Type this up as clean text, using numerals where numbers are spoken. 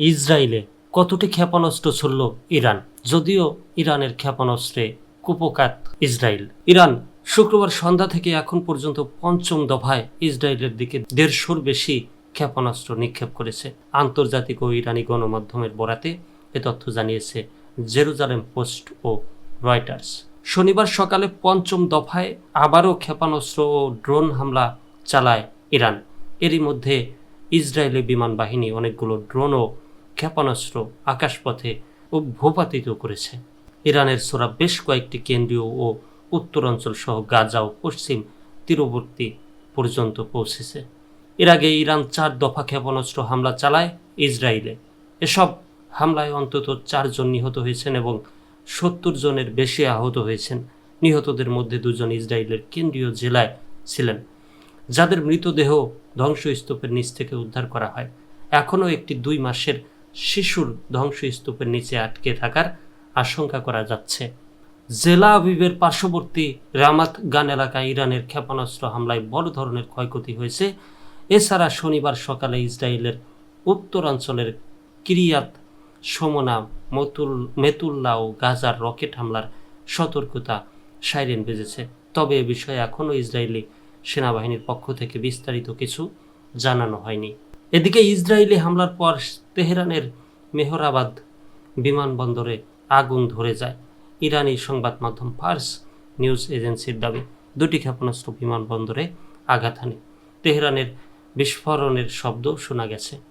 ইসরায়েলে কতটি ক্ষেপণাস্ত্র ছুড়ল ইরান? যদিও ইরানের ক্ষেপণাস্ত্রে কুপোকাত ইসরায়েল। ইরান শুক্রবার সন্ধ্যা থেকে এখন পর্যন্ত পঞ্চম দফায় ইসরায়েলের দিকে 150-র বেশি ক্ষেপণাস্ত্র নিক্ষেপ করেছে। আন্তর্জাতিক ও ইরানি গণমাধ্যমের বরাতে এ তথ্য জানিয়েছে জেরুজালেম পোস্ট ও রয়টার্স। শনিবার সকালে পঞ্চম দফায় আবারও ক্ষেপণাস্ত্র ও ড্রোন হামলা চালায় ইরান। এরই মধ্যে ইসরায়েলি বিমান বাহিনী অনেকগুলো ড্রোন ও ক্ষেপণাস্ত্র আকাশপথে ও ভূপাতিত করেছে। ইরানের ছোড়া বেশ কয়েকটি কেন্দ্রীয় ও উত্তরাঞ্চল সহ গাজা ও পশ্চিম তীরবর্তী পর্যন্ত পৌঁছেছে। এর আগে ইরান 4 দফা ক্ষেপণাস্ত্র হামলা চালায় ইসরায়েলে। এসব হামলায় অন্তত 4 জন নিহত হয়েছেন এবং 70 জনের বেশি আহত হয়েছেন। নিহতদের মধ্যে 2 জন ইসরায়েলের কেন্দ্রীয় জেলায় ছিলেন, যাদের মৃতদেহ ধ্বংসস্তূপের নিচ থেকে উদ্ধার করা হয়। এখনও একটি 2 মাসের শিশুর ধ্বংসস্তূপের নিচে আটকে থাকার আশঙ্কা করা যাচ্ছে। জেলা আবিবের পার্শ্ববর্তী রামাত গান এলাকায় ইরানের ক্ষেপণাস্ত্র হামলায় বড় ধরনের ক্ষয়ক্ষতি হয়েছে। এছাড়া শনিবার সকালে ইসরায়েলের উত্তরাঞ্চলের কিরিয়াত শমোনা, মেতুল্লা ও গাজার রকেট হামলার সতর্কতা সাইরেন বেজেছে। তবে এ বিষয়ে এখনও ইসরায়েলি সেনাবাহিনীর পক্ষ থেকে বিস্তারিত কিছু জানানো হয়নি। এদিকে ইসরায়েলি হামলার পর তেহরানের মেহরাবাদ বিমানবন্দরে আগুন ধরে যায়। ইরানি সংবাদ মাধ্যম ফার্স নিউজ এজেন্সির দাবি, 2টি ক্ষেপণাস্ত্র বিমানবন্দরে আঘাত হানে। তেহরানের বিস্ফোরণের শব্দ শোনা গেছে।